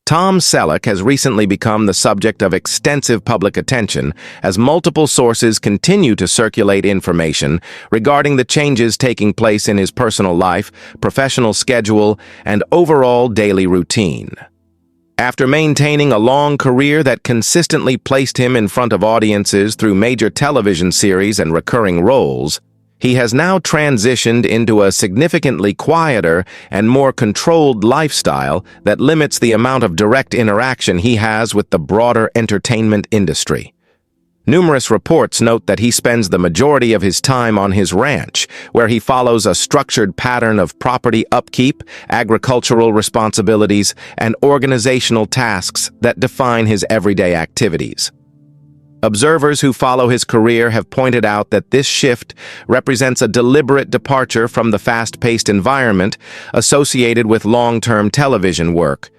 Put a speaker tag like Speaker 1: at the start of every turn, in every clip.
Speaker 1: Tom Selleck has recently become the subject of extensive public attention as multiple sources continue to circulate information regarding the changes taking place in his personal life, professional schedule, and overall daily routine. After maintaining a long career that consistently placed him in front of audiences through major television series and recurring roles, he has now transitioned into a significantly quieter and more controlled lifestyle that limits the amount of direct interaction he has with the broader entertainment industry. Numerous reports note that he spends the majority of his time on his ranch, where he follows a structured pattern of property upkeep, agricultural responsibilities, and organizational tasks that define his everyday activities. Observers who follow his career have pointed out that this shift represents a deliberate departure from the fast-paced environment associated with long-term television work,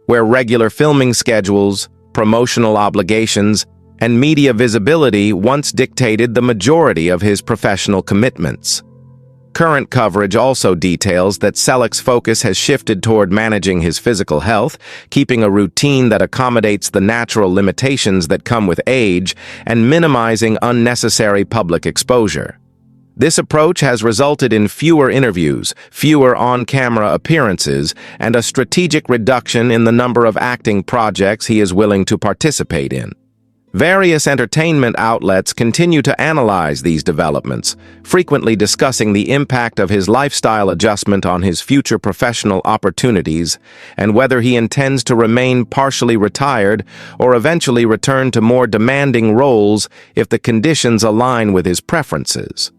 Speaker 1: where regular filming schedules, promotional obligations, and media visibility once dictated the majority of his professional commitments. Current coverage also details that Selleck's focus has shifted toward managing his physical health, keeping a routine that accommodates the natural limitations that come with age, and minimizing unnecessary public exposure. This approach has resulted in fewer interviews, fewer on-camera appearances, and a strategic reduction in the number of acting projects he is willing to participate in. Various entertainment outlets continue to analyze these developments, frequently discussing the impact of his lifestyle adjustment on his future professional opportunities and whether he intends to remain partially retired or eventually return to more demanding roles if the conditions align with his preferences.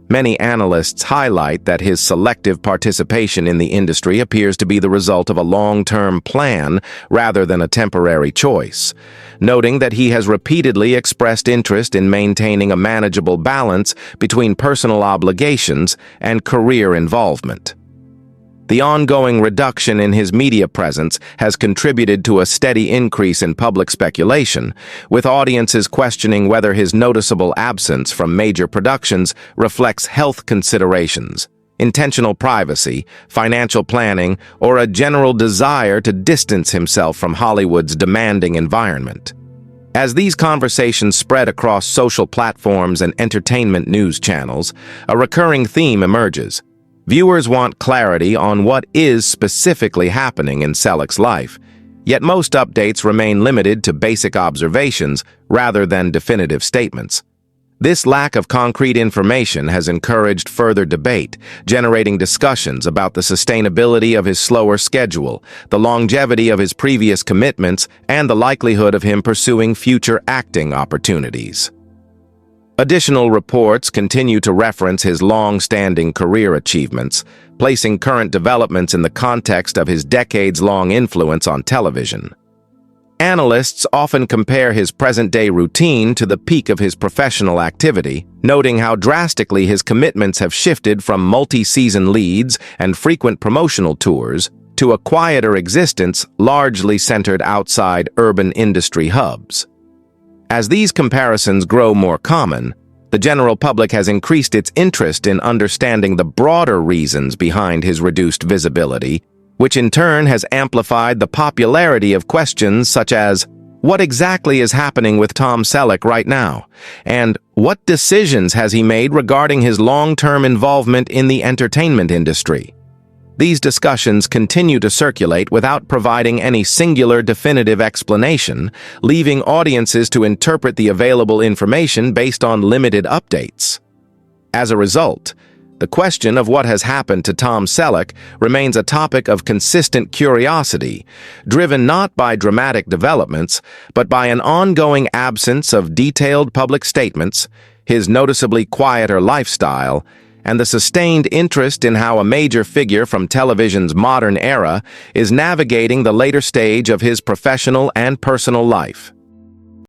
Speaker 1: Many analysts highlight that his selective participation in the industry appears to be the result of a long-term plan rather than a temporary choice, noting that he has repeatedly expressed interest in maintaining a manageable balance between personal obligations and career involvement. The ongoing reduction in his media presence has contributed to a steady increase in public speculation, with audiences questioning whether his noticeable absence from major productions reflects health considerations, intentional privacy, financial planning, or a general desire to distance himself from Hollywood's demanding environment. As these conversations spread across social platforms and entertainment news channels, a recurring theme emerges. Viewers want clarity on what is specifically happening in Selleck's life, yet most updates remain limited to basic observations rather than definitive statements. This lack of concrete information has encouraged further debate, generating discussions about the sustainability of his slower schedule, the longevity of his previous commitments, and the likelihood of him pursuing future acting opportunities. Additional reports continue to reference his long-standing career achievements, placing current developments in the context of his decades-long influence on television. Analysts often compare his present-day routine to the peak of his professional activity, noting how drastically his commitments have shifted from multi-season leads and frequent promotional tours to a quieter existence largely centered outside urban industry hubs. As these comparisons grow more common, the general public has increased its interest in understanding the broader reasons behind his reduced visibility, which in turn has amplified the popularity of questions such as, what exactly is happening with Tom Selleck right now? And what decisions has he made regarding his long-term involvement in the entertainment industry? These discussions continue to circulate without providing any singular definitive explanation, leaving audiences to interpret the available information based on limited updates. As a result, the question of what has happened to Tom Selleck remains a topic of consistent curiosity, driven not by dramatic developments, but by an ongoing absence of detailed public statements, his noticeably quieter lifestyle, and the sustained interest in how a major figure from television's modern era is navigating the later stage of his professional and personal life.